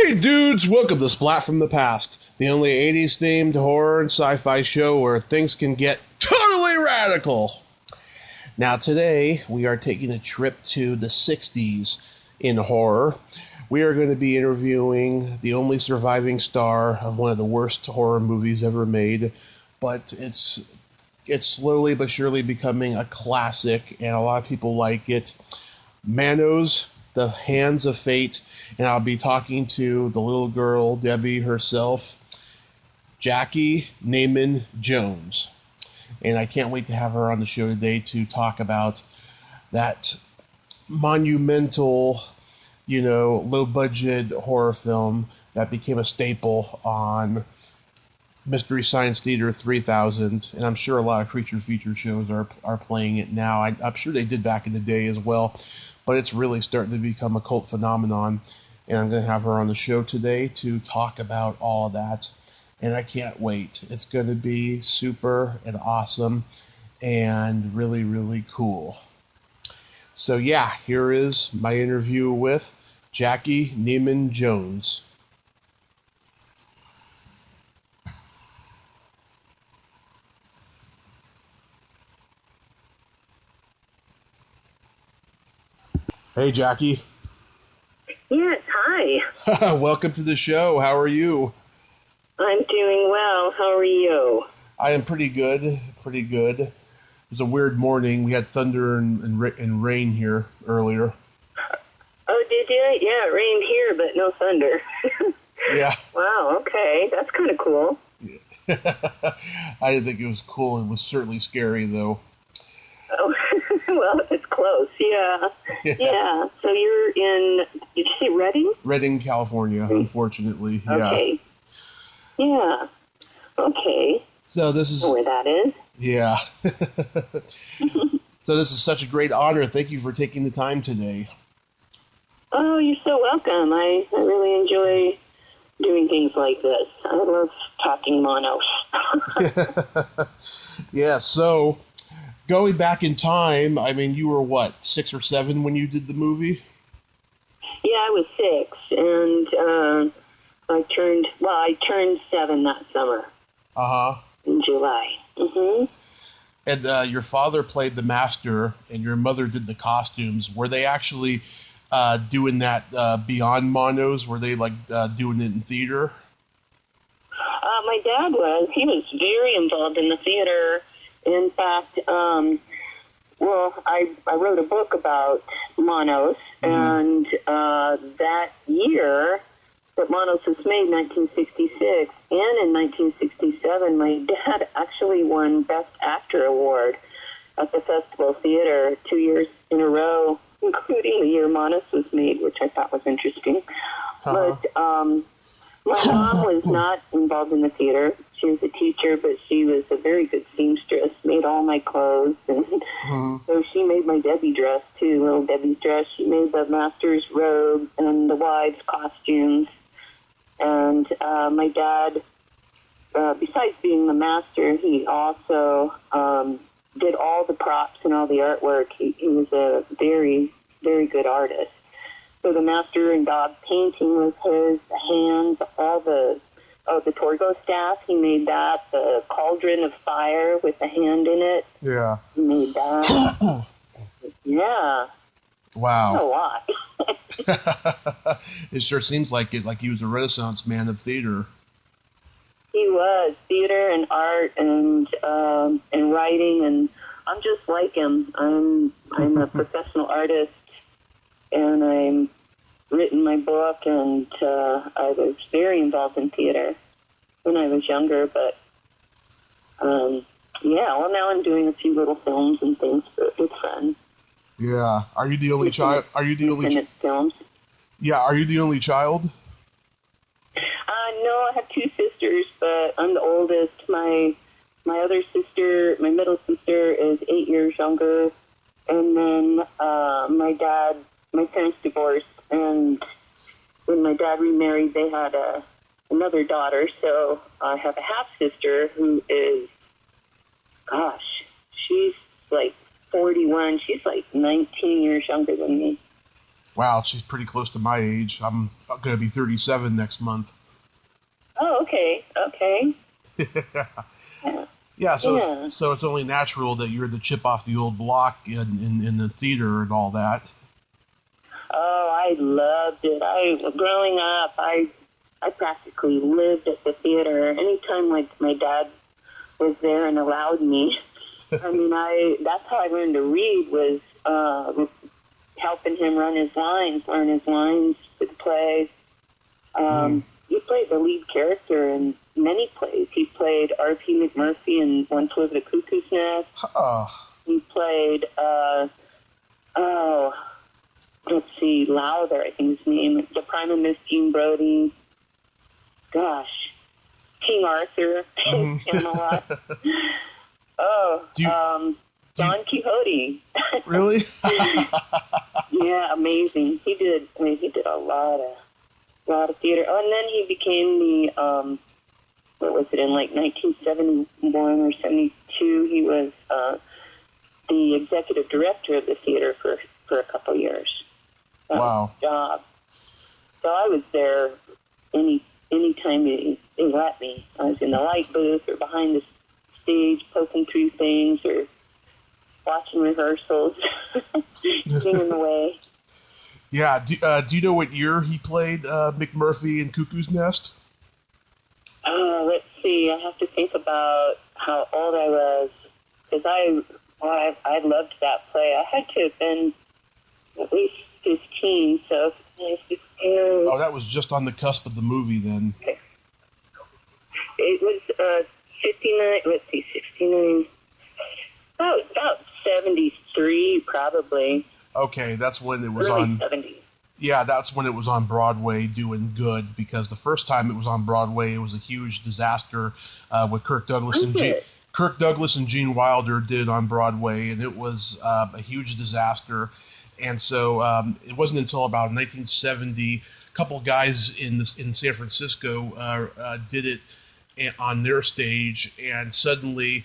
Hey dudes, welcome to Splat from the Past, the only 80s themed horror and sci-fi show where things can get totally radical. Now today, we are taking a trip to the 60s in horror. We are going to be interviewing the only surviving star of one of the worst horror movies ever made, but it's slowly but surely becoming a classic, and a lot of people like it. Manos, The Hands of Fate, and I'll be talking to the little girl, Debbie herself, Jackey Neyman Jones. And I can't wait to have her on the show today to talk about that monumental, low-budget horror film that became a staple on Mystery Science Theater 3000, and I'm sure a lot of creature feature shows are playing it now. I'm sure they did back in the day as well, but it's really starting to become a cult phenomenon, and I'm going to have her on the show today to talk about all of that, and I can't wait. It's going to be super and awesome and really, really cool. So yeah, here is my interview with Jackey Neyman Jones. Hey, Jackey. Yes, hi. Welcome to the show. How are you? I'm doing well. How are you? I am pretty good. Pretty good. It was a weird morning. We had thunder and rain here earlier. Oh, did you? Yeah, it rained here, but no thunder. Yeah. Wow, okay. That's kind of cool. Yeah. I didn't think it was cool. It was certainly scary, though. Oh, well, it's close. Yeah. Yeah. So you're in, did you say Redding? Redding, California, unfortunately. Okay. Yeah. Okay. So this is... I know where that is. Yeah. So this is such a great honor. Thank you for taking the time today. Oh, you're so welcome. I really enjoy doing things like this. I love talking Manos. Yeah, so... Going back in time, I mean, you were what, 6 or 7 when you did the movie? Yeah, I was 6, and I turned 7 that summer. In July. Mm-hmm. And your father played the master, and your mother did the costumes. Were they actually doing that beyond Manos? Were they doing it in theater? My dad was. He was very involved in the theater. In fact, I wrote a book about Manos, and that year that Manos was made, 1966, and in 1967, my dad actually won Best Actor Award at the Festival Theater 2 years in a row, including the year Manos was made, which I thought was interesting. But my mom was not involved in the theater. She was a teacher, but she was a very good seamstress, made all my clothes. And so she made my Debbie dress, too, little Debbie's dress. She made the master's robe and the wives' costumes. And my dad, besides being the master, he also did all the props and all the artwork. He was a very, very good artist. So the master and dog painting was his, the hands, all the Torgo staff, he made that, the cauldron of fire with the hand in it. Yeah. He made that. Yeah. Wow. A lot. It sure seems like it, like he was a Renaissance man of theater. He was, theater and art and writing, and I'm just like him. I'm a professional artist. And I've written my book, and I was very involved in theater when I was younger. But now I'm doing a few little films and things with friends. Yeah. Are you the only child? Are you the only films? Yeah. Are you the only child? No, I have 2 sisters, but I'm the oldest. My other sister, my middle sister, is 8 years younger, and then my parents divorced, and when my dad remarried, they had another daughter, so I have a half-sister who is, she's like 41. She's like 19 years younger than me. Wow, she's pretty close to my age. I'm going to be 37 next month. Oh, okay. Yeah, so it's only natural that you're the chip off the old block in the theater and all that. Oh, I loved it. Growing up, I practically lived at the theater. Anytime my dad was there and allowed me. I mean, that's how I learned to read, was helping him learn his lines for the play. He played the lead character in many plays. He played R.P. McMurphy in One Flew Over the Cuckoo's Nest. He played, Lowther, I think his name. The Prime of Miss Jean Brodie. Gosh. King Arthur in Camelot. Don Quixote. Really? Yeah, amazing. He did a lot of theater. Oh, and then he became the what was it, in like 1971 or 72? He was the executive director of the theater for a couple years. That was his job. So I was there anytime they let me. I was in the light booth or behind the stage poking through things or watching rehearsals, singing away. Yeah. Do you know what year he played McMurphy in Cuckoo's Nest? Let's see. I have to think about how old I was, because I loved that play. I had to have been at least 15, so... Oh, that was just on the cusp of the movie then. Okay. It was 59, let's see, 69... About 73, probably. Okay, that's when it was early on... 70s. Yeah, that's when it was on Broadway doing good, because the first time it was on Broadway, it was a huge disaster with Kirk Douglas and Gene Wilder did on Broadway, and it was a huge disaster. And so it wasn't until about 1970, a couple of guys in San Francisco did it on their stage, and suddenly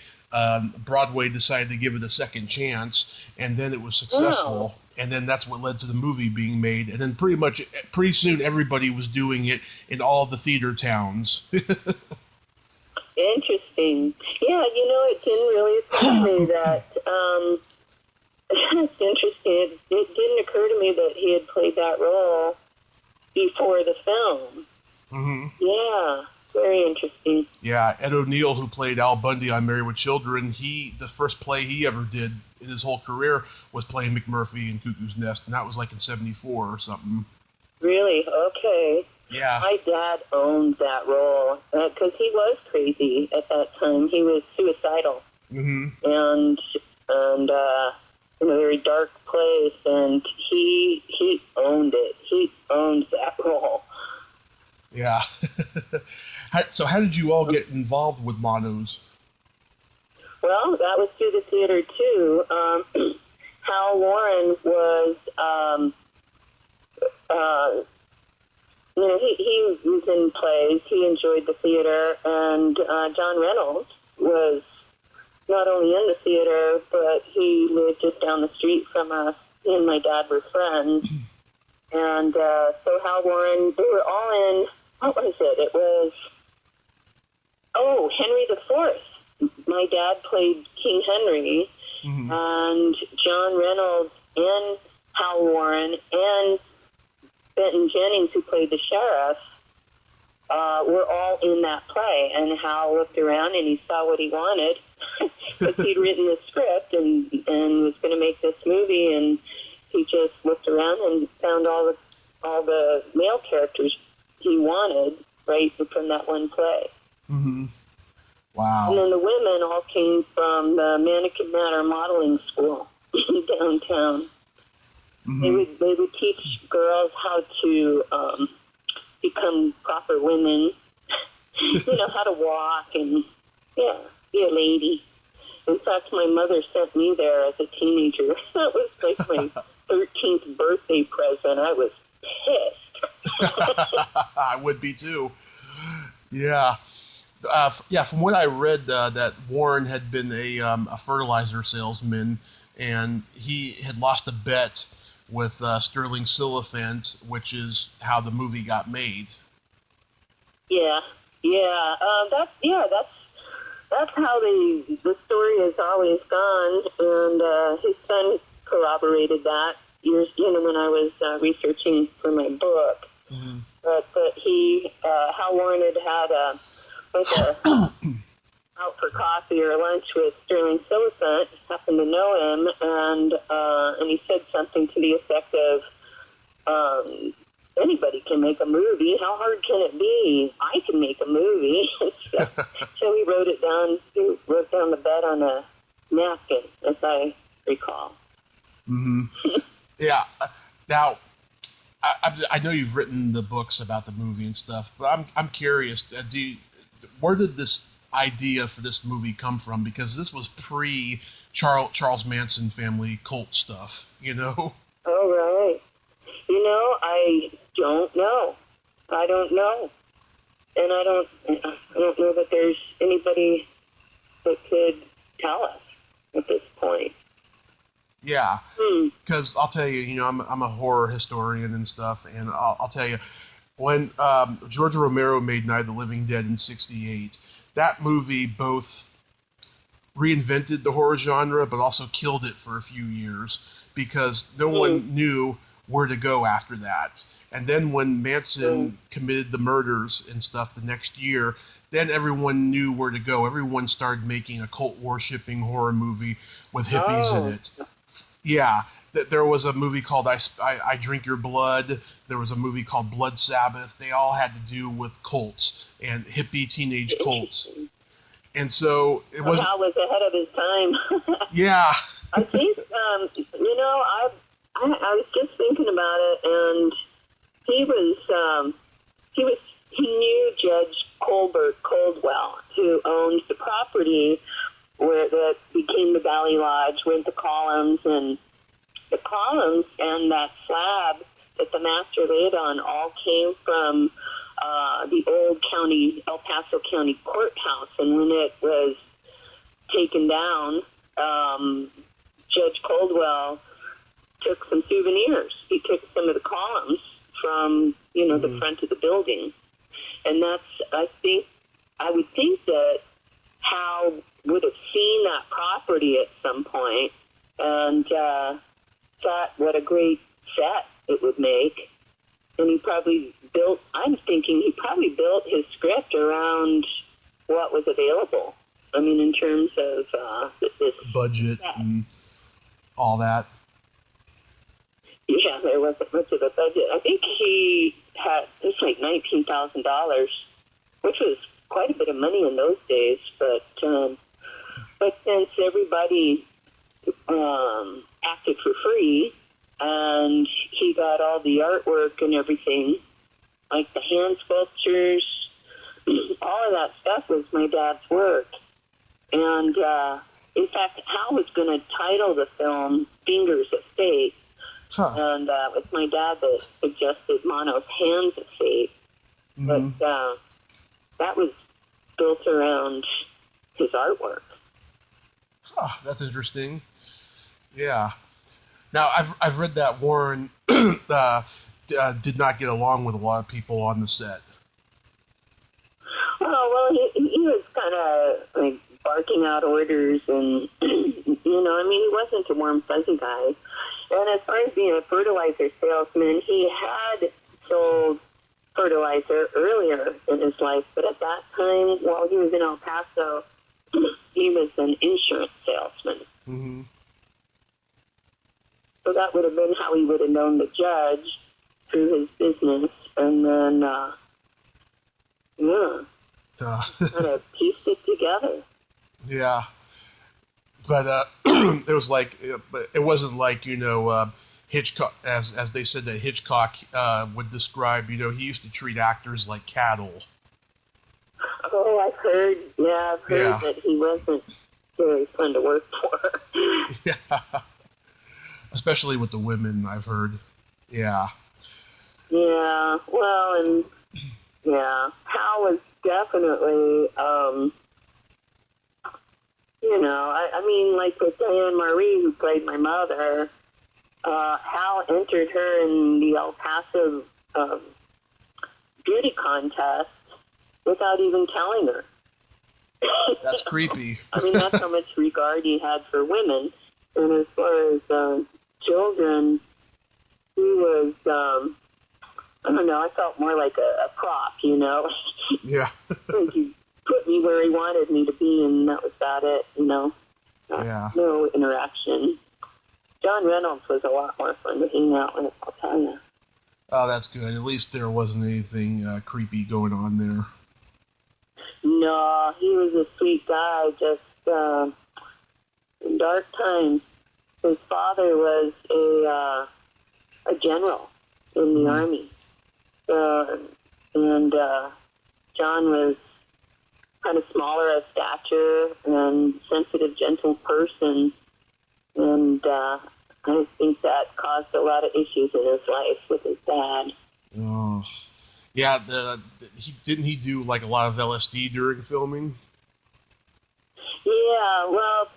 Broadway decided to give it a second chance, and then it was successful. Oh. And then that's what led to the movie being made. And then pretty soon everybody was doing it in all the theater towns. Interesting. Yeah, it didn't really occur to me that, it's interesting. It didn't occur to me that he had played that role before the film. Mm-hmm. Yeah, very interesting. Yeah, Ed O'Neill, who played Al Bundy on Married with Children, the first play he ever did in his whole career was playing McMurphy in Cuckoo's Nest, and that was like in 74 or something. Really? Okay. Yeah. My dad owned that role because he was crazy at that time. He was suicidal. Mm-hmm. And in a very dark place, and he owned it. He owned that role. Yeah. So how did you all get involved with Manos? Well, that was through the theater, too. Hal Warren was, he was in plays. He enjoyed the theater. And John Reynolds was not only in the theater, but he lived just down the street from us. He and my dad were friends. And so Hal Warren, they were all in, what was it? It was, Henry IV. My dad played King Henry, mm-hmm. and John Reynolds and Hal Warren and Benton Jennings, who played the sheriff, were all in that play. And Hal looked around and he saw what he wanted, because he'd written the script and was going to make this movie, and he just looked around and found all the male characters he wanted right from that one play. Mm-hmm. Wow. And then the women all came from the Mannequin Matter modeling school downtown. Mm-hmm. They would teach girls how to become proper women, how to walk and, be a lady. In fact, my mother sent me there as a teenager. That was like my 13th birthday present. I was pissed. I would be too. Yeah. From what I read, that Warren had been a fertilizer salesman, and he had lost a bet with Sterling Silliphant, which is how the movie got made. Yeah, yeah. That's how the story has always gone, and his son corroborated that years, when I was researching for my book. Mm-hmm. But he, Hal Warren had out for coffee or lunch with Sterling Silliphant, happened to know him, and he said something to the effect of, anybody can make a movie. How hard can it be? I can make a movie. So he wrote it down. He wrote down the bet on a napkin, as I recall. Mm-hmm. Yeah. Now, I know you've written the books about the movie and stuff, but I'm curious. Where did this idea for this movie come from? Because this was pre Charles Manson family cult stuff, you know? Oh, right. I don't know. I don't know. And I don't know that there's anybody that could tell us at this point. Yeah, because I'll tell you, I'm a horror historian and stuff, and I'll tell you, when George Romero made Night of the Living Dead in '68, that movie both reinvented the horror genre, but also killed it for a few years because no one knew where to go after that. And then when Manson committed the murders and stuff the next year, then everyone knew where to go. Everyone started making a cult-worshipping horror movie with hippies in it. Yeah, there was a movie called I Drink Your Blood. There was a movie called Blood Sabbath. They all had to do with cults and hippie teenage cults. And so it was. Hal was ahead of his time. Yeah. I think, I was just thinking about it, and he knew Judge Colbert Coldwell, who owned the property where that became the Valley Lodge with the columns and that slab that the master laid on all came from the old El Paso County courthouse. And when it was taken down, Judge Coldwell took some souvenirs. He took some of the columns from, the front of the building. And I would think that Hal would have seen that property at some point and thought what a great set it would make. And he probably built his script around what was available. I mean, in terms of this budget and all that. Yeah, there wasn't much of a budget. I think he had just like $19,000, which was quite a bit of money in those days. But since everybody acted for free, and he got all the artwork and everything, like the hand sculptures, all of that stuff was my dad's work. And in fact, Hal was going to title the film Fingers of Fate. Huh. And it was my dad that suggested Manos Hands of Fate. But that was built around his artwork. Huh, that's interesting. Yeah. Now, I've read that Warren did not get along with a lot of people on the set. Oh, well, he was kind of like barking out orders and, he wasn't a warm, fuzzy guy. And as far as being a fertilizer salesman, he had sold fertilizer earlier in his life, but at that time, while he was in El Paso, he was an insurance salesman. Mm-hmm. So that would have been how he would have known the judge through his business, and then, kind of pieced it together. Yeah. But it was like, it wasn't like, Hitchcock, as they said that Hitchcock would describe, he used to treat actors like cattle. Oh, I've heard that he wasn't very fun to work for. Yeah. Especially with the women, I've heard. Yeah. Yeah, well, and Hal was definitely, like with Diane Marie, who played my mother, Hal entered her in the El Paso beauty contest without even telling her. That's creepy. I mean, that's how much regard he had for women. And as far as children, he was, I don't know, I felt more like a prop, you know? Yeah. Like he put me where he wanted me to be, and that was about it, you know? Yeah. No interaction. John Reynolds was a lot more fun to hang out with, I'll tell you. Oh, that's good. At least there wasn't anything creepy going on there. No, he was a sweet guy, just in dark times. His father was a general in the Army. And John was kind of smaller of stature and sensitive, gentle person. And I think that caused a lot of issues in his life with his dad. Oh. Yeah, didn't he do like a lot of LSD during filming? Yeah, well,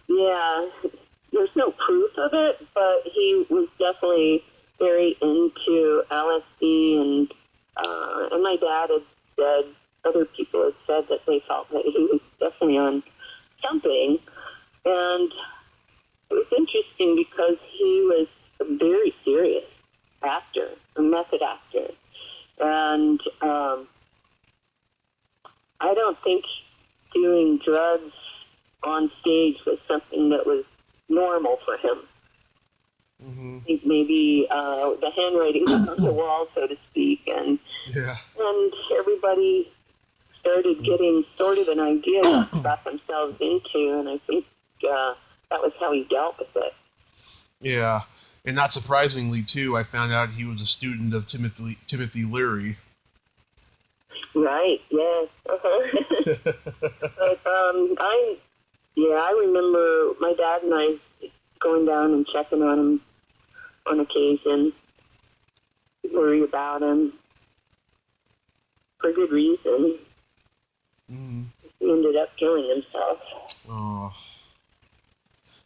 yeah, there's no proof of it, but he was definitely very into LSD, and my dad had said, other people had said that they felt that he was definitely on something, and it was interesting because he was a very serious actor, a method actor. And I don't think doing drugs on stage was something that was normal for him. Mm-hmm. I think maybe the handwriting was on the wall, so to speak, and everybody started getting sort of an idea what they got themselves into, and I think that was how he dealt with it. Yeah. And not surprisingly, too, I found out he was a student of Timothy Leary. Right, yes. Uh-huh. But I remember my dad and I going down and checking on him on occasion, worry about him for good reason. Mm. He ended up killing himself. Oh.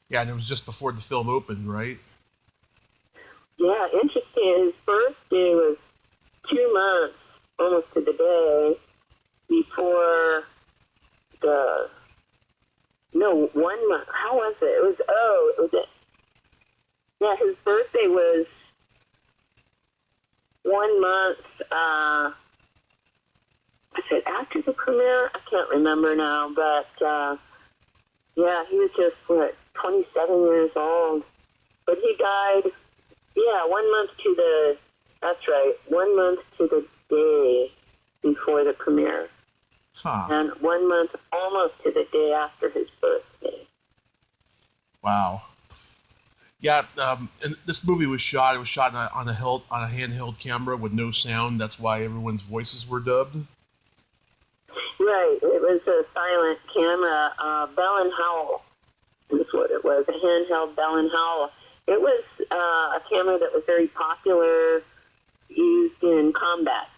Yeah, and it was just before the film opened, right? Yeah, interesting. His birthday was 2 months, almost to the day, before 1 month. How was it? Yeah, his birthday was 1 month, was it after the premiere? I can't remember now, but, yeah, he was just, 27 years old. But he died, 1 month to the, that's right, 1 month to the day before the premiere. Huh. And 1 month almost to the day after his birthday. Wow. Yeah, and this movie was shot. It was shot on a handheld camera with no sound. That's why everyone's voices were dubbed. Right. It was a silent camera. Bell and Howell is what it was. A handheld Bell and Howell. It was a camera that was very popular, used in combat.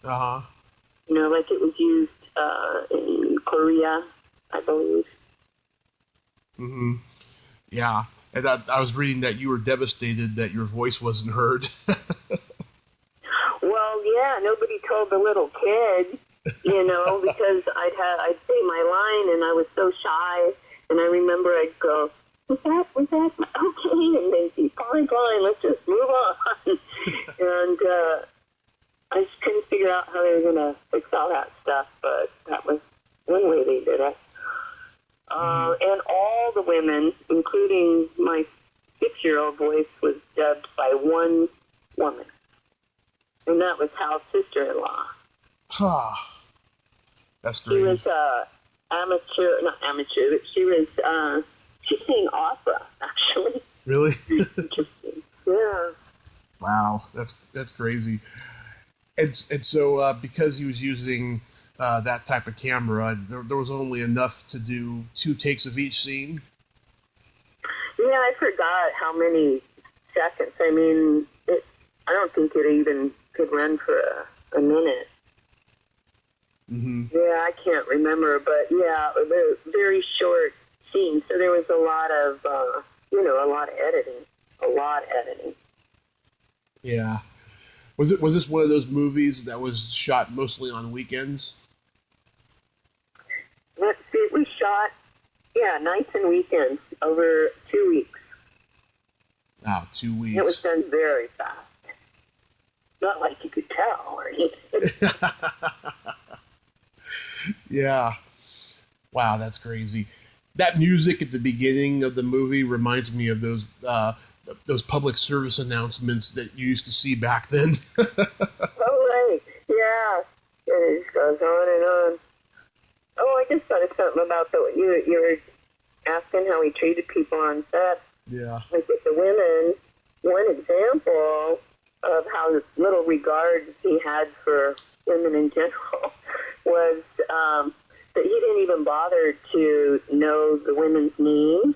Uh-huh. You know, like it was used in Korea, I believe. Mm-hmm. Yeah. And I was reading that you were devastated that your voice wasn't heard. Well, yeah, nobody told the little kid, you know, because I'd say my line and I was so shy, and I remember I'd go, was that okay? And they'd be fine, let's just move on. And I just couldn't figure out how they were going to fix all that stuff, but that was one way they did it. And all the women, including my 6-year-old voice, was dubbed by one woman. And that was Hal's sister-in-law. Huh. That's great. She was not amateur, but she sang opera, actually. Really? Interesting. Yeah. Wow, that's crazy. And so because he was using that type of camera, there was only enough to do 2 takes of each scene. Yeah, I forgot how many seconds. I mean, I don't think it even could run for a minute. Mm-hmm. Yeah, I can't remember, but yeah, it was a very short scene, so there was a lot of, a lot of editing. a lot of editing. Yeah. Was this one of those movies that was shot mostly on weekends? Let's see, it was shot, nights and weekends over 2 weeks. Oh, 2 weeks. It was done very fast. Not like you could tell or anything. Yeah. Wow, that's crazy. That music at the beginning of the movie reminds me of those public service announcements that you used to see back then. Oh, right. Yeah. It just goes on and on. Oh, I just thought of something about you were asking how he treated people on set. Yeah. Like with the women, one example of how little regard he had for women in general was that he didn't even bother to know the women's names,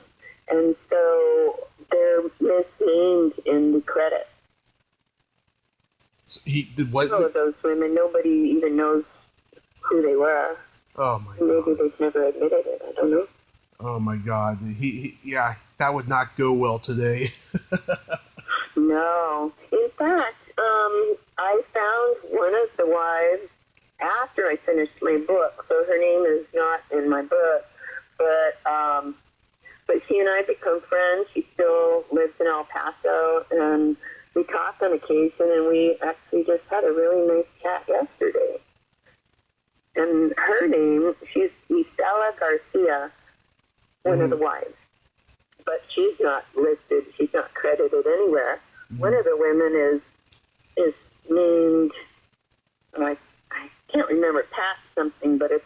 and so they're misnamed in the credits. He did what? Some of those women, nobody even knows who they were. Oh my God. Maybe they've never admitted it. I don't know. Oh my God. Yeah, that would not go well today. No. In fact, I found one of the wives after I finished my book. So her name is not in my book, but she and I become friends. She still lives in El Paso, and we talk on occasion, and we actually just had a really nice chat yesterday. And her name, she's Estela Garcia, one of the wives. But she's not listed. She's not credited anywhere. One of the women is named, I can't remember, Pat something, but it's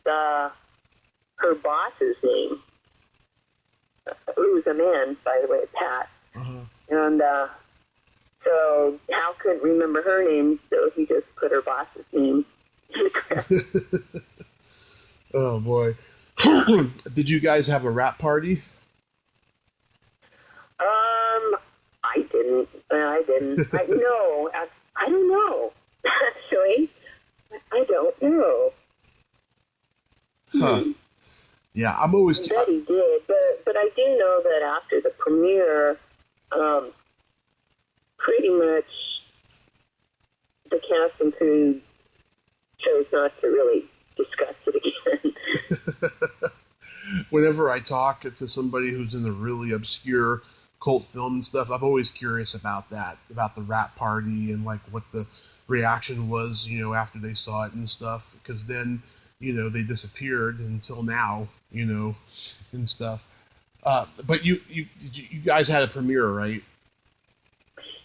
her boss's name, who's a man, by the way, Pat. And so Hal couldn't remember her name, so he just put her boss's name. Oh boy. Did you guys have a rap party? I didn't. I don't know. Actually, I don't know. Huh. Yeah, I'm always... I bet he did, but I do know that after the premiere, pretty much the cast and crew chose not to really discuss it again. Whenever I talk to somebody who's in the really obscure cult film and stuff, I'm always curious about that, about the rap party and like what the reaction was, after they saw it and stuff, because then, they disappeared until now, and stuff. But you guys had a premiere, right?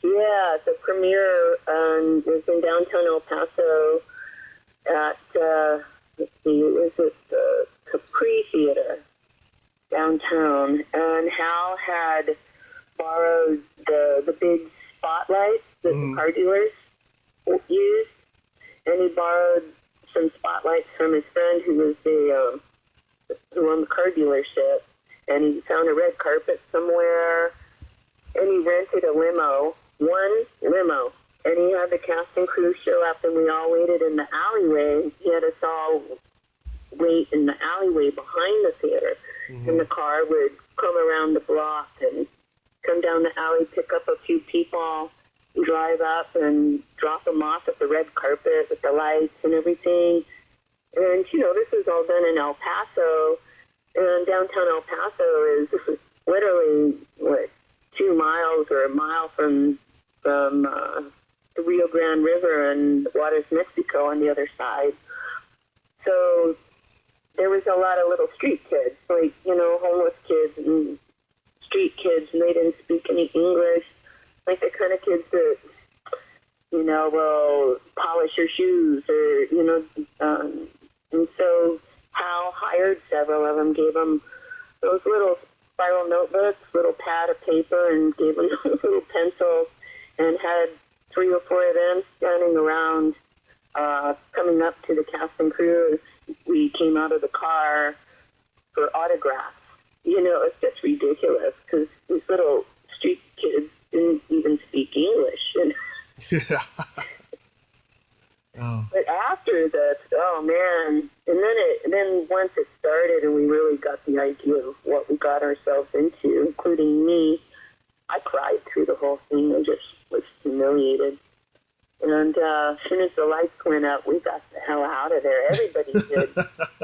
Yeah, the premiere was in downtown El Paso at, it was the Capri Theater downtown, and Hal had borrowed the big spotlights that the car dealers used, and he borrowed some spotlights from his friend who was who owned the car dealership, and he found a red carpet somewhere, and he rented one limo, and he had the cast and crew show up, and we all waited in the alleyway. He had us all wait in the alleyway behind the theater, and the car would come around the block and come down the alley, pick up a few people, drive up and drop them off at the red carpet with the lights and everything. And, this was all done in El Paso, and downtown El Paso is literally, 2 miles or a mile from the Rio Grande River and Juarez, Mexico on the other side. So there was a lot of little street kids, like, homeless kids and street kids, and they didn't speak any English, like the kind of kids that, will polish your shoes or, and so Hal hired several of them, gave them those little spiral notebooks, little pad of paper, and gave them little pencils, and had 3 or 4 of them standing around, coming up to the cast and crew as we came out of the car for autographs. It's just ridiculous because these little street kids didn't even speak English. Yeah. Oh. But after this, oh man! And then once it started, and we really got the idea of what we got ourselves into, including me, I cried through the whole thing. I just was humiliated. And as soon as the lights went up, we got the hell out of there. Everybody did.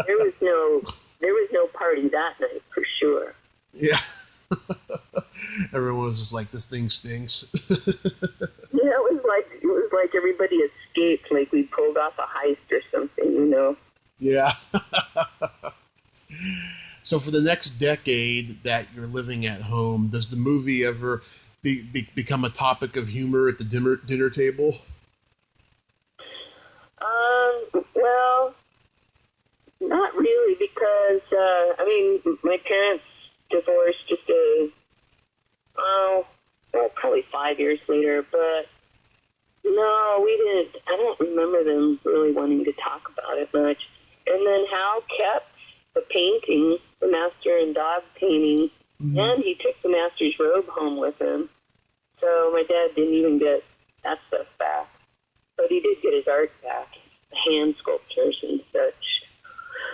There was no party that night for sure. Yeah. Everyone was just like, this thing stinks. Yeah, it was like everybody escaped, like we pulled off a heist or something, you know. Yeah. So for the next decade that you're living at home, does the movie ever become a topic of humor at the dinner table? Well, not really, because my parents divorced just probably 5 years later, but no, we didn't. I don't remember them really wanting to talk about it much. And then Hal kept the painting, the Master and Dog painting, and he took the Master's robe home with him. So my dad didn't even get that stuff back. But he did get his art back, hand sculptures and such.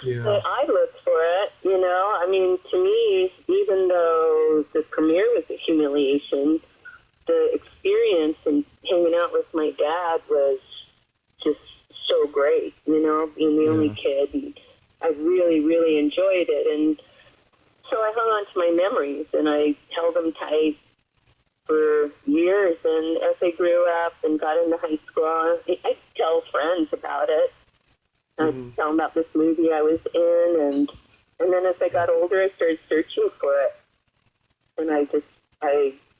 Yeah. But I looked for it, you know. I mean, to me, even though the premiere was a humiliation, the experience and hanging out with my dad was just so great, you know, being the only kid. And I really, really enjoyed it. And so I hung on to my memories, and I held them tight for years. And as I grew up and got into high school, I'd tell friends about it. I'd tell them about this movie I was in. And then as I got older, I started searching for it. And I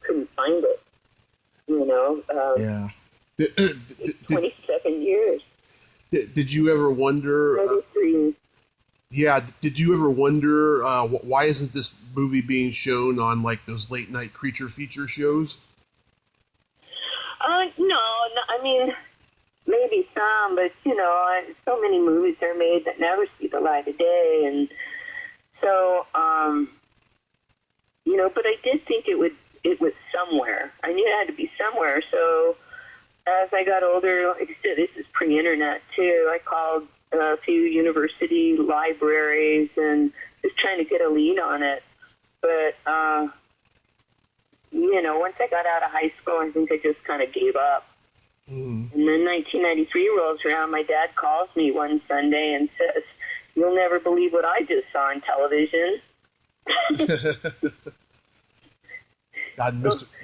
couldn't find it, you know. Yeah. 27 years. Did you ever wonder... did you ever wonder why isn't this movie being shown on like those late night creature feature shows? No, I mean, maybe some, but you know, so many movies are made that never see the light of day, and so you know, but I did think it was somewhere. I knew it had to be somewhere. So as I got older, like I said, this is pre-internet too. I called a few university libraries and just trying to get a lead on it. But, you know, once I got out of high school, I think I just kind of gave up. And then 1993 rolls around. My dad calls me one Sunday and says, "You'll never believe what I just saw on television." God,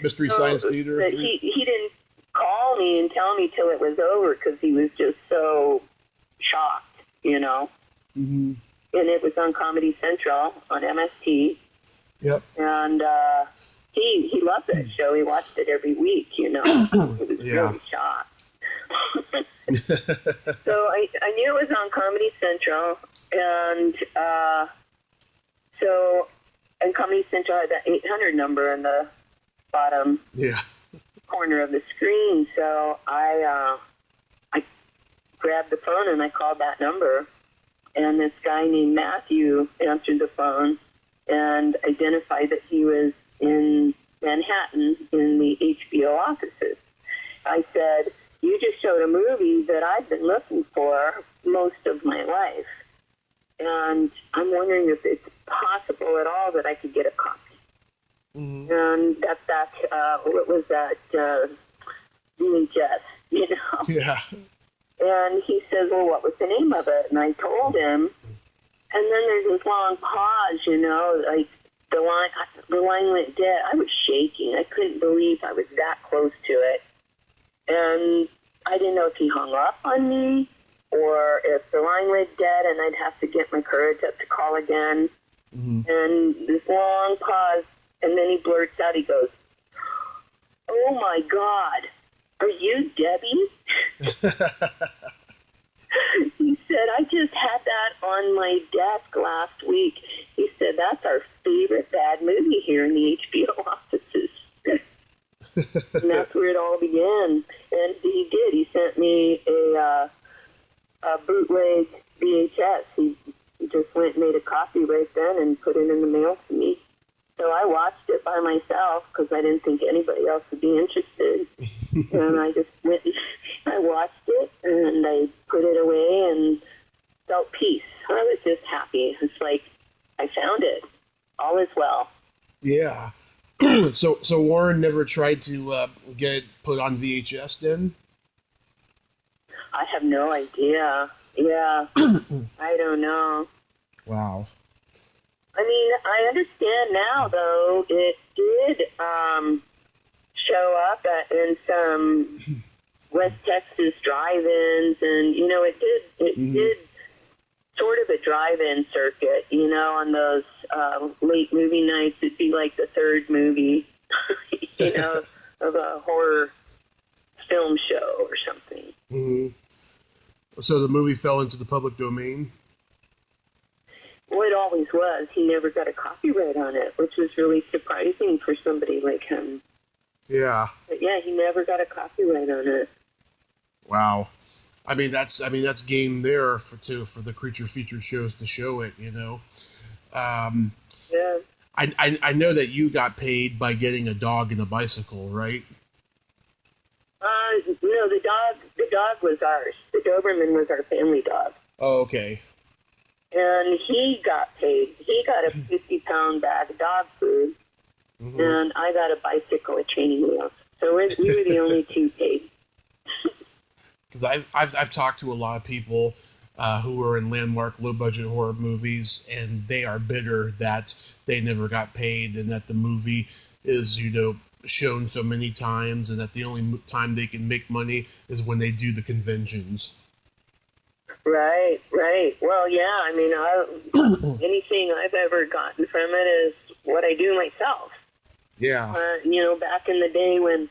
Mystery Science Theater. But he didn't call me and tell me till it was over because he was just so shocked, you know. And it was on Comedy Central on MST. Yep. And he loved that show. He watched it every week, you know. He was really shocked. So I knew it was on Comedy Central, and and Comedy Central had that 800 number in the bottom corner of the screen. So I grabbed the phone and I called that number, and this guy named Matthew answered the phone and identified that he was in Manhattan in the HBO offices. I said, "You just showed a movie that I've been looking for most of my life, and I'm wondering if it's possible at all that I could get a copy." And what was that, VHS, you know? Yeah. And he says, "Well, what was the name of it?" And I told him, and then there's this long pause, you know, like the line went dead. I was shaking. I couldn't believe I was that close to it. And I didn't know if he hung up on me or if the line went dead and I'd have to get my courage up to call again. And this long pause, and then he blurts out, he goes, "Oh my God, are you Debbie?" He said, "I just had that on my desk last week." He said, "That's our favorite bad movie here in the HBO offices." And that's where it all began. And he did. He sent me a bootleg VHS. He just went and made a copy right then and put it in the mail to me. So I watched it by myself because I didn't think anybody else would be interested. And I just went and I watched it and I put it away and felt peace. I was just happy. It's like I found it. All is well. Yeah. So Warren never tried to get it put on VHS then? I have no idea. Yeah, I don't know. Wow. I mean, I understand now, though, it did show up in some West Texas drive-ins, and, it did sort of a drive-in circuit, on those late movie nights. It'd be like the third movie, of a horror film show or something. Mm-hmm. So the movie fell into the public domain? Well, it always was. He never got a copyright on it, which was really surprising for somebody like him. Yeah. But yeah, he never got a copyright on it. Wow. I mean that's game there for the creature featured shows to show it, Yeah. I know that you got paid by getting a dog and a bicycle, right? No, the dog was ours. The Doberman was our family dog. Oh, okay. And he got paid. He got a 50-pound bag of dog food, and I got a bicycle with training wheels. So we were the only two paid. Because I've talked to a lot of people who are in landmark low budget horror movies, and they are bitter that they never got paid, and that the movie is shown so many times, and that the only time they can make money is when they do the conventions. Right. Well, yeah, I mean, anything I've ever gotten from it is what I do myself. Yeah. Back in the day when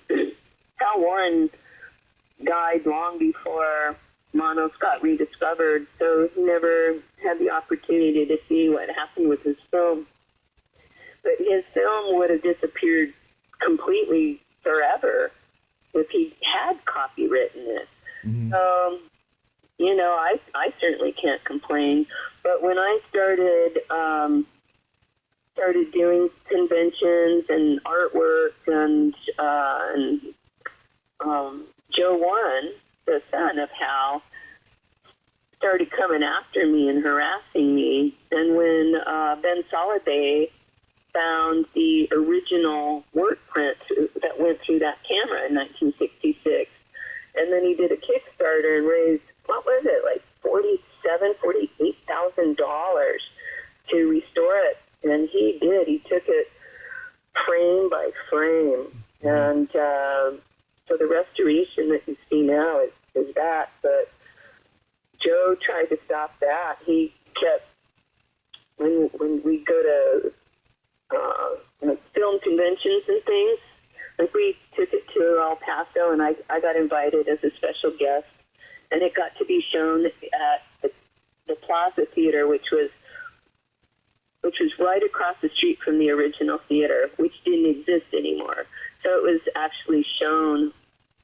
Hal Warren died long before Manos got rediscovered, so he never had the opportunity to see what happened with his film. But his film would have disappeared completely forever if he had copywritten it. Mm-hmm. I certainly can't complain. But when I started doing conventions and artwork, and Joe Warren, the son of Hal, started coming after me and harassing me. And when Ben Soliday found the original work print that went through that camera in 1966, and then he did a Kickstarter and raised, what was it, like $48,000 to restore it. And he did. He took it frame by frame. And so the restoration that you see now is that. But Joe tried to stop that. He kept, when we go to film conventions and things, like we took it to El Paso, and I got invited as a special guest, and it got to be shown at the Plaza Theater, which was right across the street from the original theater, which didn't exist anymore. So it was actually shown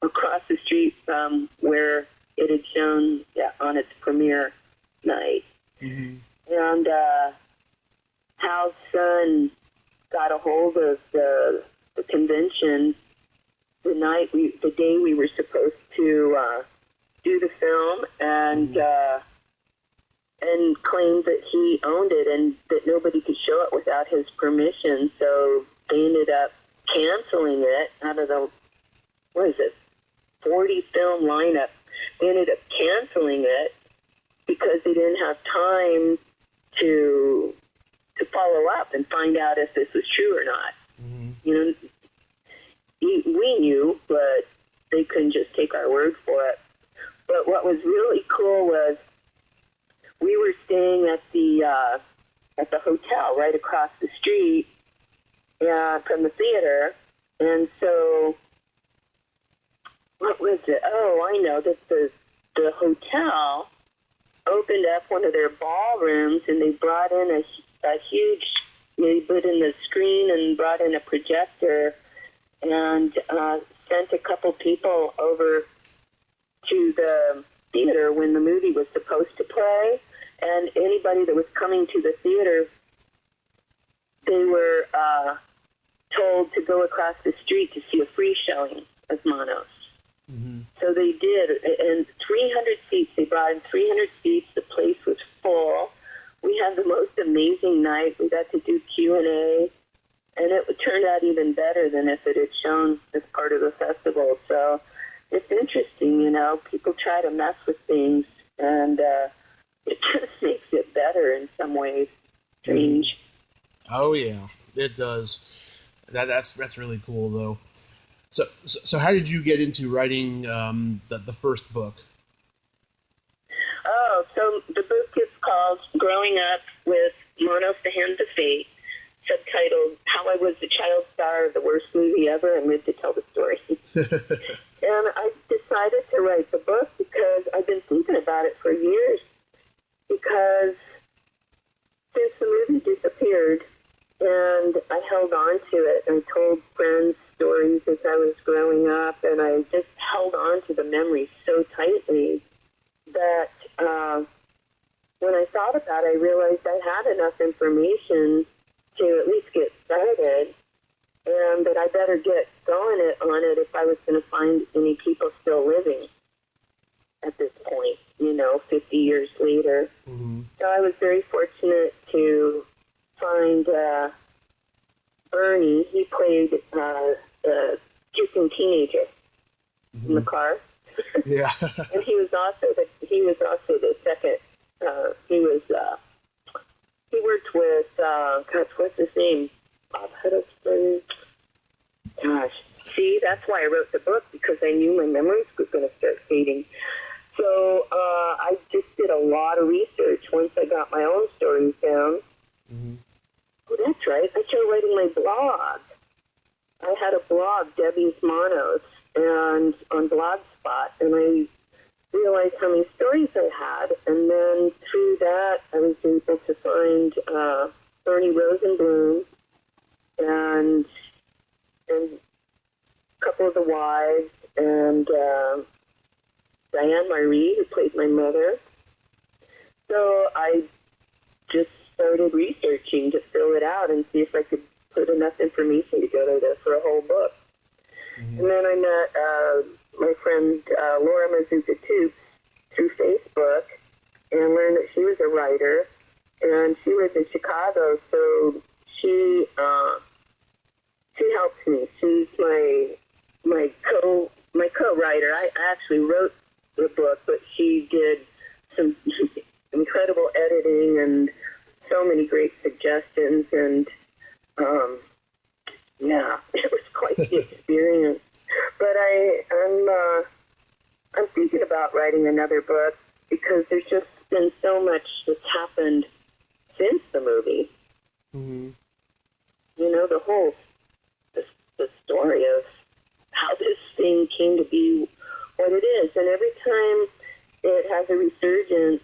across the street from where it had shown on its premiere night. Mm-hmm. And Hal's son got a hold of the convention the day we were supposed to do the film, and claimed that he owned it and that nobody could show it without his permission. So they ended up canceling it out of the 40 film lineup. They ended up canceling it because they didn't have time to follow up and find out if this was true or not. Mm-hmm. We knew, but they couldn't just take our word for it. But what was really cool was we were staying at the hotel right across the street from the theater, and so what was it? Oh, I know that the hotel opened up one of their ballrooms, and they brought in a huge. They put in the screen and brought in a projector, and sent a couple people over to the theater when the movie was supposed to play. And anybody that was coming to the theater, they were told to go across the street to see a free showing of Manos. Mm-hmm. So they did, and 300 seats. They brought in 300 seats. The place was full. We had the most amazing night. We got to do Q&A, and it turned out even better than if it had shown as part of the festival. So it's interesting, you know, people try to mess with things, and it just makes it better in some ways. Strange. Oh yeah, it does. That's really cool though. So how did you get into writing the first book? Oh, so the book is called Growing Up with Manos, the Hands of Fate, subtitled How I Was the Child Star of the Worst Movie Ever and Lived to Tell the Story. And I decided to write the book because I've been thinking about it for years, because since the movie disappeared, and I held on to it and told friends stories as I was growing up, and I just held on to the memories so tightly that when I thought about it, I realized I had enough information to at least get started, and that I better get going on it if I was going to find any people still living at this point, you know, 50 years later. Mm-hmm. So I was very fortunate to find Bernie. He played a puking teenager in the car. Yeah. And he was also the second. He worked with gosh, what's his name? Bob Huddleston. Gosh, see, that's why I wrote the book, because I knew my memories were going to start fading. So I just did a lot of research once I got my own stories down. Mm-hmm. Oh, that's right. I started writing my blog. I had a blog, Debbie's Manos, and on Blogspot, and I realized how many stories I had, and then through that, I was able to find Bernie Rosenblum and a couple of the wives, and Diane Marie, who played my mother. So I just started researching to fill it out and see if I could put enough information together for a whole book. Mm-hmm. And then I met my friend Laura Mazuka-Toops through Facebook and learned that she was a writer, and she lives in Chicago, so she helps me. She's my co-writer. I actually wrote the book, but she did some incredible editing and so many great suggestions, and yeah, it was quite the experience. But I'm thinking about writing another book, because there's just been so much that's happened since the movie. Mm-hmm. You know, the story of how this thing came to be what it is. And every time it has a resurgence,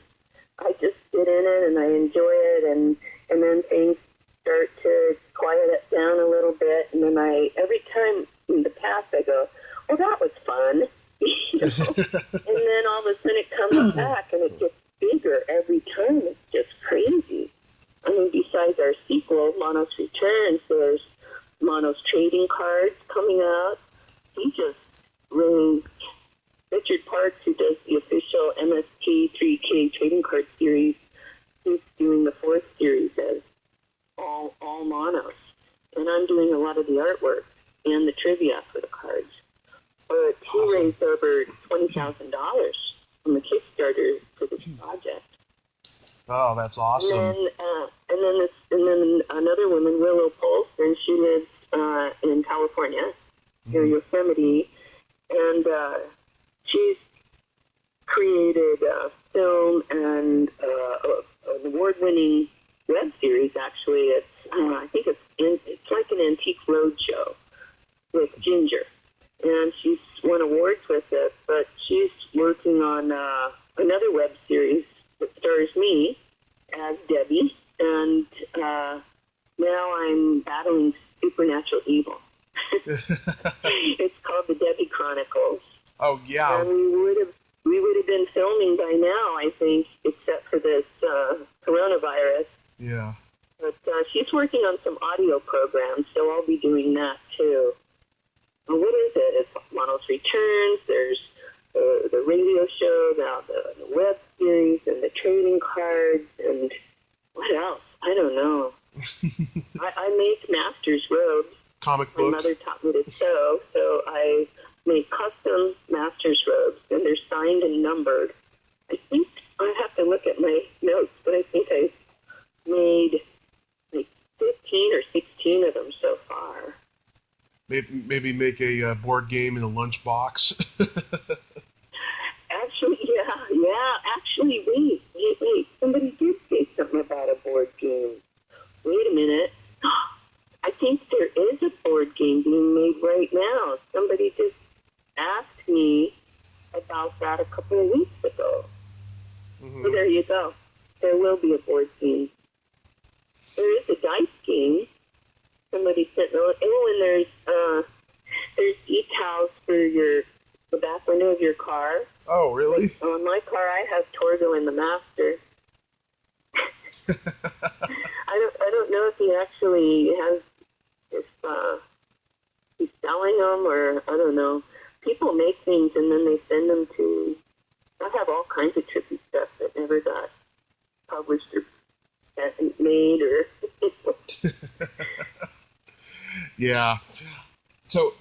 I just get in it and I enjoy it, and then things start to quiet it down a little bit, and then every time in the past I go, well, that was fun. You know? And then all of a sudden it comes back, and it gets bigger every time. It's just crazy. I mean, besides our sequel, Manos Returns, there's Manos trading cards coming out. He just really, Richard Parks, who does the official MST 3K trading card series, he's doing the fourth series as all Manos. And I'm doing a lot of the artwork and the trivia for the cards. But he raised over $20,000 from the Kickstarter for this project. Oh, that's awesome. And then another woman, Willow Polson, she lives in California, near Yosemite, and she's created film and an award-winning web series. Actually, it's I think it's like an antique roadshow with Ginger, and she's won awards with it. But she's working on another web series that stars me as Debbie, and now I'm battling supernatural evil. It's called the Debbie Chronicles. Oh yeah. And we would have been filming by now, I think, except for this coronavirus. Yeah. But she's working on some audio programs, so I'll be doing that too. And what is it? It's Manos Returns. There's the radio show, now the web series, and the trading cards, and what else? I don't know. I make master's robes. Comic My book. mother taught me to sew, so I made custom master's robes, and they're signed and numbered. I think I have to look at my notes, but I think I made like 15 or 16 of them so far. Maybe make a board game in a lunchbox. Actually, yeah. Actually, wait. Somebody did say something about a board game. Wait a minute. I think there is a board game being made right now. Somebody just asked me about that a couple of weeks ago. Mm-hmm. So there you go. There will be a board game. There is a dice game. Somebody sent me. Oh, and there's decals for the back window of your car. Oh, really? Like, on my car, I have Torgo and the Master. I don't know if he actually has, if he's selling them, or I don't know. People make things and then they send them to. I have all kinds of trippy stuff that never got published or made or. Yeah. So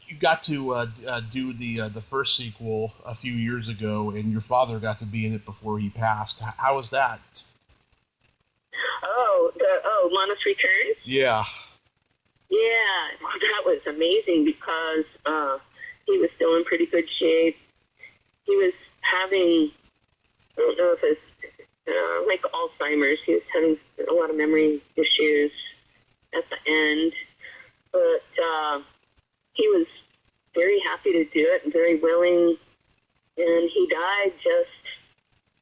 you got to do the first sequel a few years ago, and your father got to be in it before he passed. How was that? Manos Returns? Yeah. Yeah, well, that was amazing because he was still in pretty good shape. He was having, I don't know if it's like Alzheimer's. He was having a lot of memory issues at the end. But he was very happy to do it and very willing. And he died just,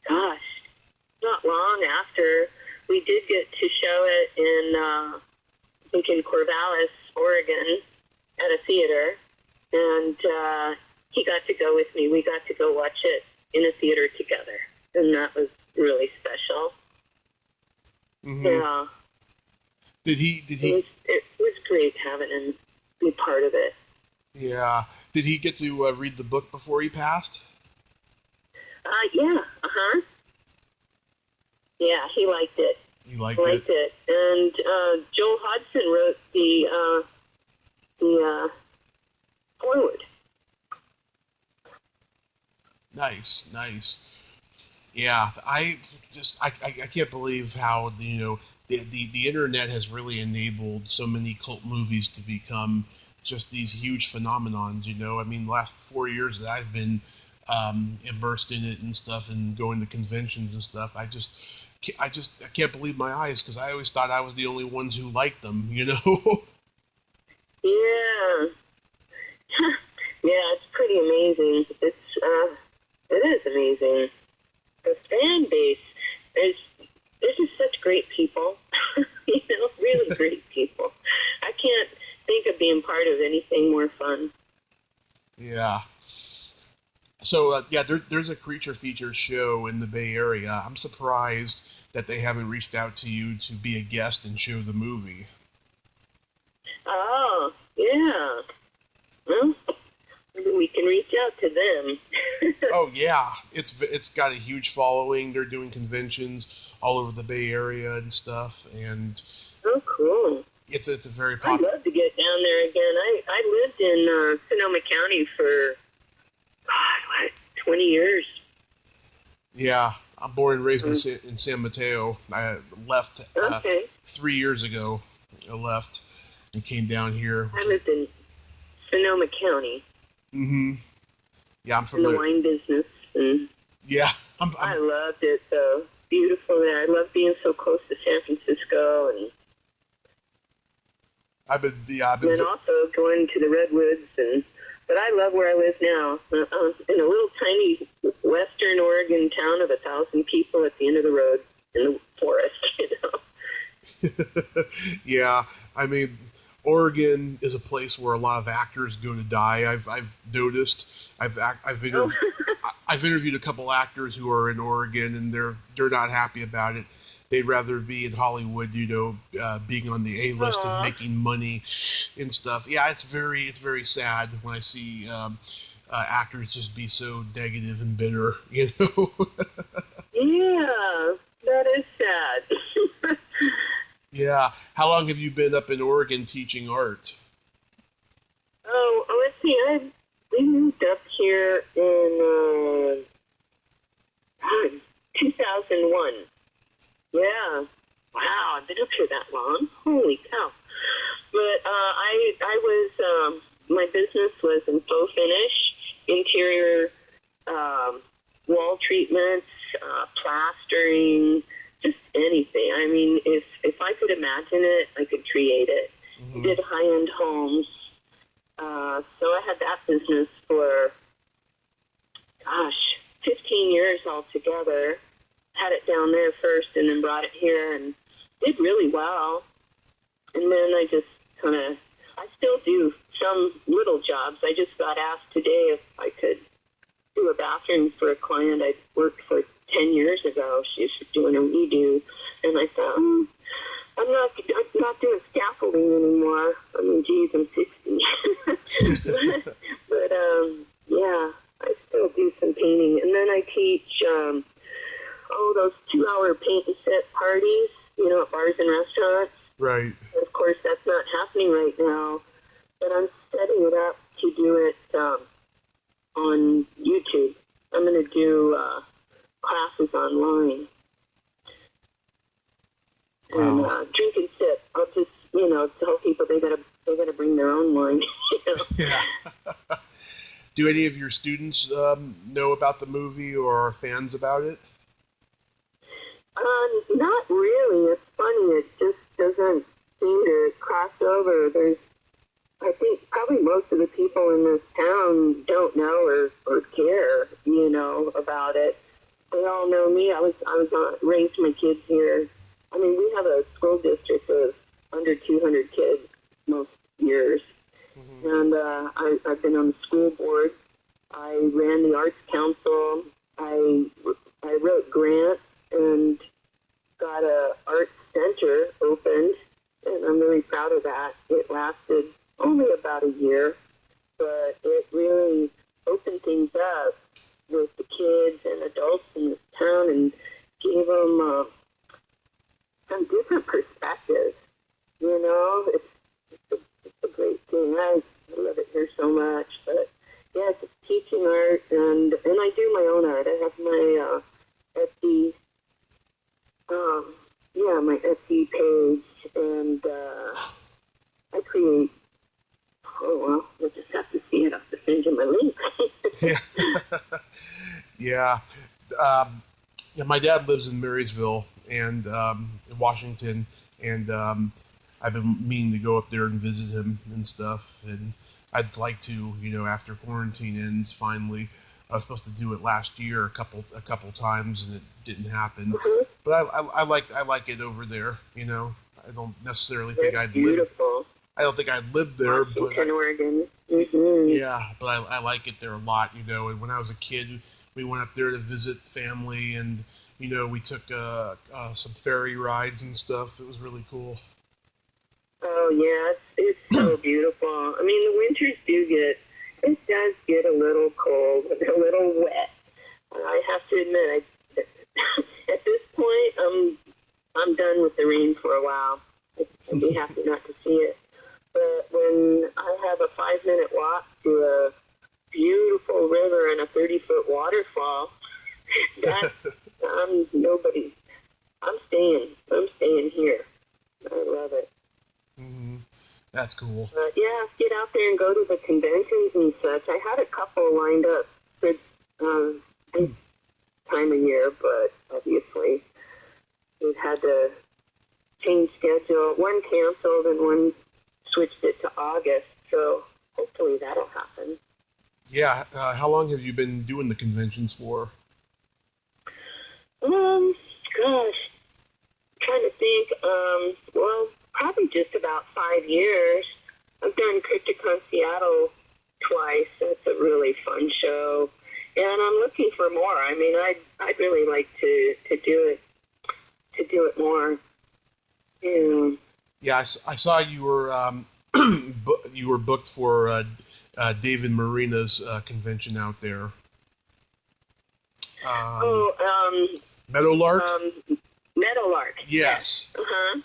not long after. We did get to show it in, I think in Corvallis, Oregon, at a theater. And he got to go with me. We got to go watch it in a theater together. And that was really special. Mm-hmm. Yeah. Did he? It was great having him be part of it. Yeah. Did he get to read the book before he passed? Yeah. Uh-huh. Yeah, he liked it. He liked it. And Joel Hodgson wrote the foreword. Nice. Yeah, I can't believe how the internet has really enabled so many cult movies to become just these huge phenomenons. I mean, the last 4 years that I've been immersed in it and stuff, and going to conventions and stuff, I can't believe my eyes, because I always thought I was the only ones who liked them. Yeah. Yeah, it's pretty amazing. It is amazing. The fan base, there's just such great people. Really great people. I can't think of being part of anything more fun. Yeah. So, there's a Creature Feature show in the Bay Area. I'm surprised that they haven't reached out to you to be a guest and show the movie. Oh, yeah. Well, we can reach out to them. Oh, yeah. It's got a huge following. They're doing conventions all over the Bay Area and stuff. And oh, cool. It's a very popular. I'd love to get down there again. I lived in Sonoma County for 20 years. Yeah, I'm born and raised in San Mateo. I left 3 years ago. I left and came down here. I lived in Sonoma County. Mm-hmm. Yeah, I'm familiar. In the wine business. And yeah, I loved it, though. Beautiful there. I love being so close to San Francisco, and I've been and also going to the Redwoods, but I love where I live now. In a little tiny western Oregon town of 1,000 people at the end of the road in the forest, Yeah, I mean, Oregon is a place where a lot of actors go to die. I've noticed. I've interviewed a couple actors who are in Oregon, and they're not happy about it. They'd rather be in Hollywood, being on the A-list and making money and stuff. Yeah, it's very sad when I see actors just be so negative and bitter, Yeah, that is sad. Yeah, Yeah. How long have you been up in Oregon teaching art? Oh, let's see. We moved up here in 2001. Yeah. Wow, I've been up here that long. Holy cow. But I was, my business was in faux finish, interior wall treatments, plastering, just anything. I mean, if I could imagine it, I could create it. Mm-hmm. Did high-end homes. So I had that business for, 15 years altogether. Had it down there first and then brought it here and did really well. And then I just I still do some little jobs. I just got asked today if I could do a bathroom for a client I worked for 10 years ago. She's doing a redo. And I thought, I'm not doing scaffolding anymore. I mean, geez, I'm 60. but yeah, I still do some painting. And then I teach, those 2-hour paint and set parties, at bars and restaurants. Right. And of course, that's not happening right now. But I'm setting it up to do it on YouTube. I'm going to do classes online. Wow. And drink and sip. I'll just, tell people they gotta bring their own wine. Yeah. Do any of your students know about the movie or are fans about it? Not really. It's funny. It just doesn't seem to cross over. I think probably most of the people in this town don't know or care, about it. They all know me. I was raised my kids here. I mean, we have a school district of under 200 kids most years. Mm-hmm. And I've been on the school board. I ran the arts council. I wrote grants and got a art center opened, and I'm really proud of that. It lasted only about a year, but it really opened things up with the kids and adults in this town and gave them some different perspectives. It's a great thing. I love it here so much. But yeah, just teaching art, and I do my own art. I have my Etsy, my Etsy page, and I create. Oh well, we'll just have to see it. I'll have to send you my link. Yeah. Yeah. My dad lives in Marysville and in Washington, and I've been meaning to go up there and visit him and stuff. And I'd like to, after quarantine ends, finally. I was supposed to do it last year a couple times, and it didn't happen. Mm-hmm. But I like it over there. I don't necessarily think I'd live. I don't think I'd live there, Washington, Oregon. Mm-hmm. Yeah, but I like it there a lot. And when I was a kid, we went up there to visit family, and we took some ferry rides and stuff. It was really cool. Oh yeah, it's so beautiful. I mean, the winters it does get a little cold and a little wet. I have to admit, at this point, I'm done with the rain for a while. I'd be happy not to see it. But when I have a 5-minute walk to a beautiful river and a 30-foot waterfall, I'm staying here. I love it. Mm-hmm. That's cool. Yeah, get out there and go to the conventions and such. I had a couple lined up for this time of year, but obviously we've had to change schedule. One canceled and one switched it to August, so hopefully that'll happen. Yeah, how long have you been doing the conventions for? Gosh, trying to think. Well, probably just about 5 years. I've done Crypticon Seattle twice. That's a really fun show, and I'm looking for more. I mean, I'd really like to do it more. Yeah. Yeah, I saw you were you were booked for David Marina's convention out there. Meadowlark? Meadowlark. Yes. Uh-huh.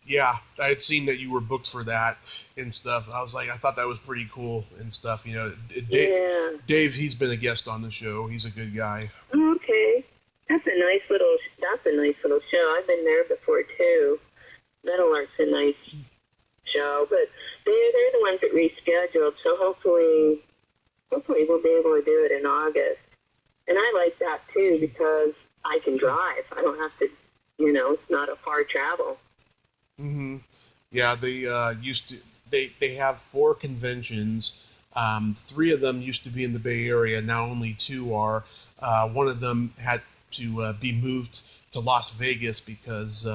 Yeah, I had seen that you were booked for that and stuff. I was like, I thought that was pretty cool and stuff. You know, Yeah. Dave, he's been a guest on the show. He's a good guy. Okay. That's a nice little show. I've been there before too. Metal Art's a nice show, but they're the ones that rescheduled. So hopefully we'll be able to do it in August. And I like that too because I can drive. I don't have to, it's not a far travel. Mm-hmm. Yeah, they used to. They have 4 conventions. 3 of them used to be in the Bay Area. Now only 2 are. One of them had to be moved to Las Vegas because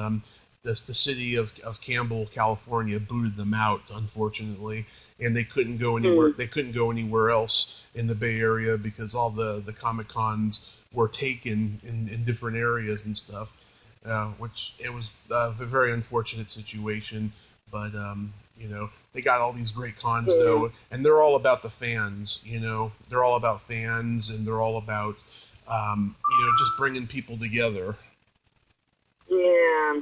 the city of Campbell, California, booted them out, unfortunately, and they couldn't go anywhere. They couldn't go anywhere else in the Bay Area because all the Comic Cons were taken in different areas and stuff. Which it was a very unfortunate situation, but they got all these great cons though, and they're all about the fans. They're all about fans, and they're all about just bringing people together. Yeah.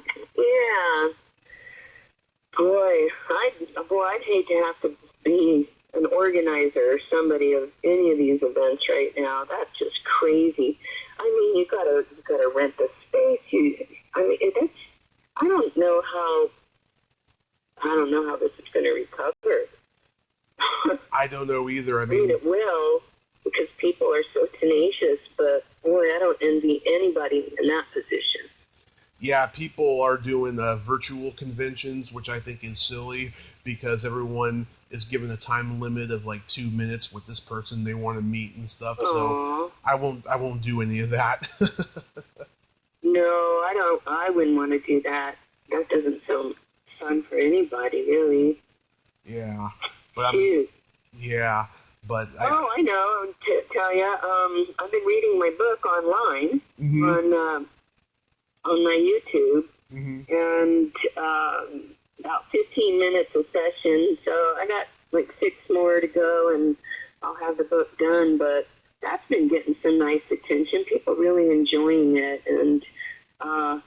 I'd hate to have to be an organizer or somebody of any of these events right now. That's just crazy. I mean, you gotta rent the space. I don't know how this is going to recover. I don't know either. I mean, it will because people are so tenacious, but boy, I don't envy anybody in that position. Yeah, people are doing virtual conventions, which I think is silly because everyone is given a time limit of like 2 minutes with this person they want to meet and stuff. Aww. So I won't do any of that. No, I wouldn't want to do that. That doesn't sound fun for anybody, really. Yeah, but I know. To tell you, I've been reading my book online on my YouTube, and about 15 minutes a session. So I got like 6 more to go, and I'll have the book done. But that's been getting some nice attention. People really enjoying it, and I'm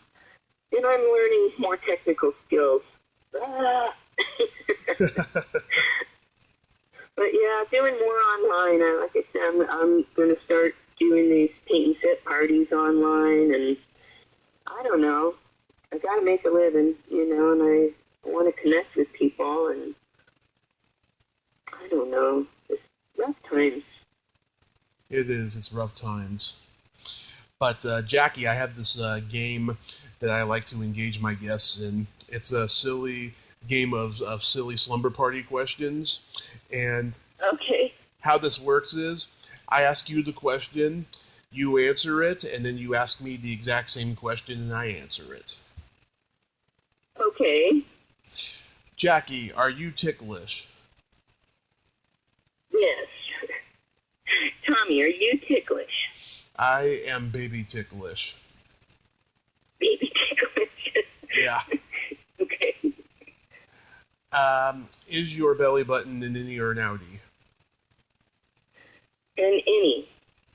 learning more technical skills. But yeah, doing more online. Like I said, I'm going to start doing these paint and sip parties online, and I don't know. I got to make a living, and I want to connect with people, and I don't know. It's rough times. It is. It's rough times. But Jackey, I have this game that I like to engage my guests in. It's a silly game of silly slumber party questions. And how this works is I ask you the question, you answer it, and then you ask me the exact same question and I answer it. Okay. Jackey, are you ticklish? Yes. Tommy, are you ticklish? I am baby ticklish. Baby ticklish? Yeah. Okay. Is your belly button an innie or an outie? An innie.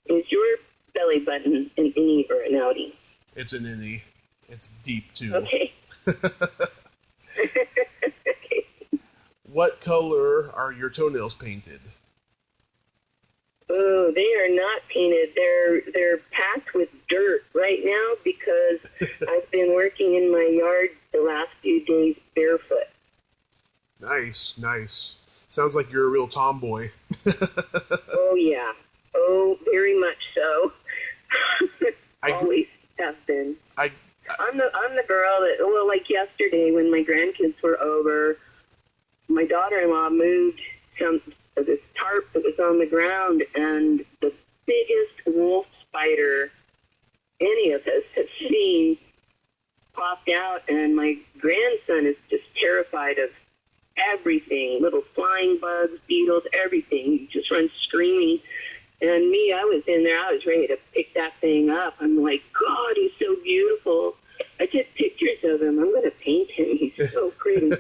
Is your belly button an innie or an outie? It's an innie. It's deep, too. Okay. Okay. What color are your toenails painted? Oh, they are not painted. They're packed with dirt right now because I've been working in my yard the last few days barefoot. Nice. Sounds like you're a real tomboy. Oh, yeah. Oh, very much so. Always have been. I'm the girl that, like yesterday when my grandkids were over, my daughter-in-law moved this tarp that was on the ground, and the biggest wolf spider any of us have seen popped out, and my grandson is just terrified of everything, little flying bugs, beetles, everything. He just runs screaming. And me, I was in there, I was ready to pick that thing up. I'm like, God, he's so beautiful. I took pictures of him. I'm going to paint him. He's so pretty.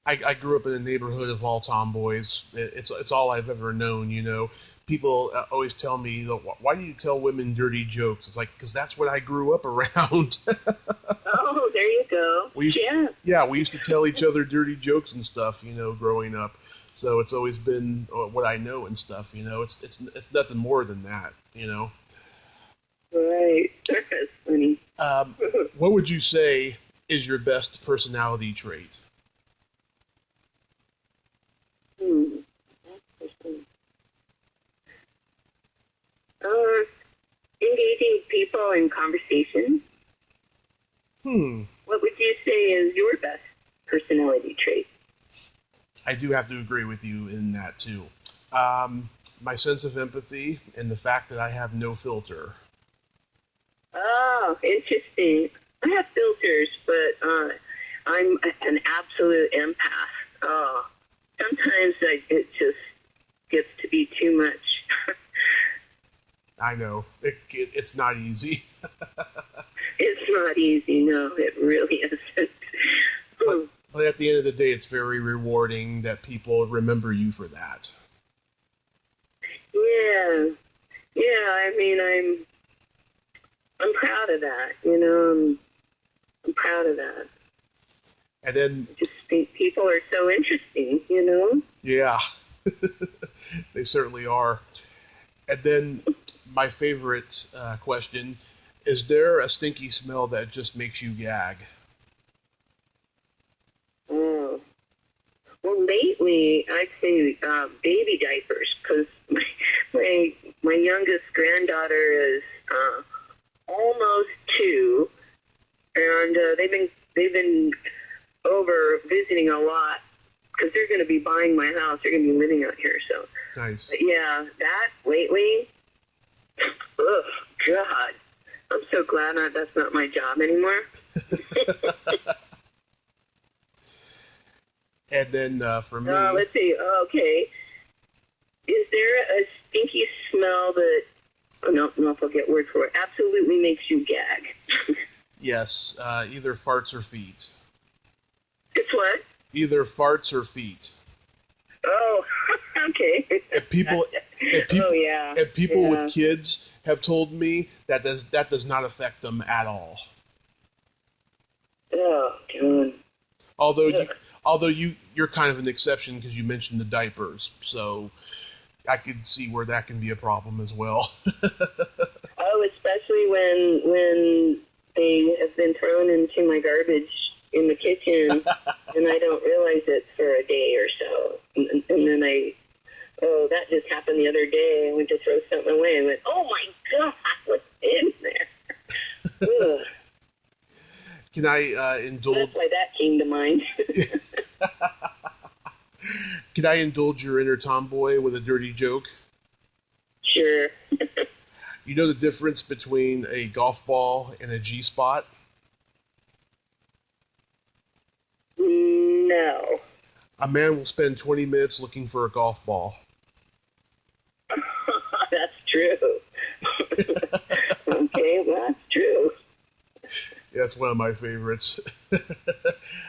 I grew up in a neighborhood of all tomboys. It's all I've ever known, People always tell me, why do you tell women dirty jokes? It's like, because that's what I grew up around. Oh, there you go. We used to tell each other dirty jokes and stuff, growing up. So it's always been what I know and stuff, It's nothing more than that, Right. That's funny. What would you say is your best personality trait? Engaging people in conversation. What would you say is your best personality trait? I do have to agree with you in that, too. My sense of empathy and the fact that I have no filter. Oh, interesting. I have filters, but I'm an absolute empath. Oh, sometimes it just gets to be too much. I know. It's not easy. It's not easy, no. It really isn't. But at the end of the day, it's very rewarding that people remember you for that. Yeah. I mean, I'm proud of that. I'm proud of that. And then I just think people are so interesting. Yeah, they certainly are. And then my favorite question: is there a stinky smell that just makes you gag? Oh. Well, lately, I'd say baby diapers, because my youngest granddaughter is almost 2, and they've been over visiting a lot because they're going to be buying my house. They're going to be living out here, so. Nice. But yeah, that lately, ugh, God, I'm so glad that's not my job anymore. And then for me... let's see. Okay. Is there a stinky smell that... I don't know if I'll get word for it. Absolutely makes you gag. Yes. Either farts or feet. It's what? Either farts or feet. Oh, okay. And people with kids have told me that does not affect them at all. Oh, God. Although you're kind of an exception because you mentioned the diapers, so I could see where that can be a problem as well. Oh, especially when they have been thrown into my garbage in the kitchen, and I don't realize it for a day or so, and then that just happened the other day. I went to throw something away and went, oh my God, what's in there? Can I indulge? That's why that came to mind. Can I indulge your inner tomboy with a dirty joke? Sure. You know the difference between a golf ball and a G-spot? No. A man will spend 20 minutes looking for a golf ball. That's true. Okay, well, that's true. That's one of my favorites.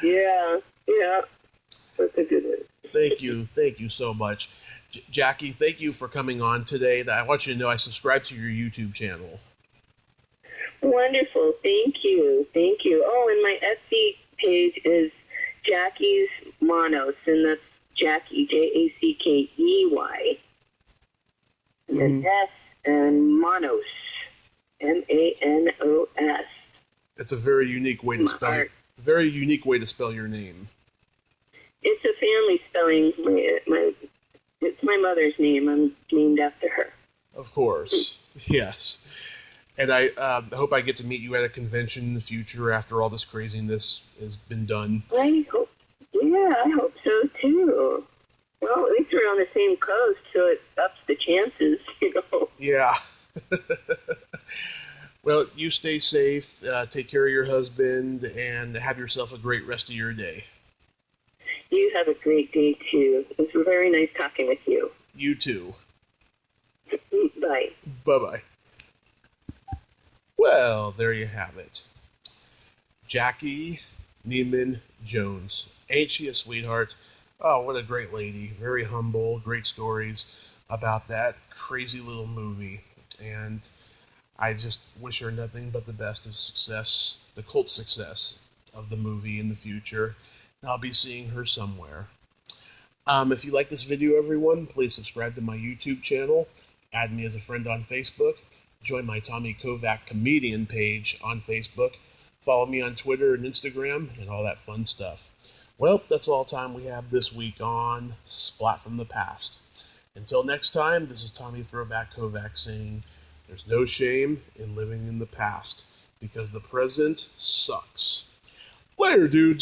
Yeah. That's a good one. Thank you so much. Jackey, thank you for coming on today. I want you to know I subscribe to your YouTube channel. Wonderful. Thank you. Oh, and my Etsy page is Jackey's Manos, and that's Jackey, Jackey. And then S and Manos, Manos. It's a very unique way to spell. Very unique way to spell your name. It's a family spelling. It's my mother's name. I'm named after her. Of course, yes. And I hope I get to meet you at a convention in the future after all this craziness has been done. I hope so too. Well, at least we're on the same coast, so it ups the chances, Yeah. Well, you stay safe, take care of your husband, and have yourself a great rest of your day. You have a great day, too. It was very nice talking with you. You too. Bye. Bye-bye. Well, there you have it. Jackey Neyman Jones. Ain't she a sweetheart? Oh, what a great lady. Very humble, great stories about that crazy little movie. And I just wish her nothing but the best of success, the cult success of the movie in the future, and I'll be seeing her somewhere. If you like this video, everyone, please subscribe to my YouTube channel, add me as a friend on Facebook, join my Tommy Kovac comedian page on Facebook, follow me on Twitter and Instagram, and all that fun stuff. Well, that's all time we have this week on Splat from the Past. Until next time, this is Tommy Throwback Kovac saying, there's no shame in living in the past, because the present sucks. Later, dudes.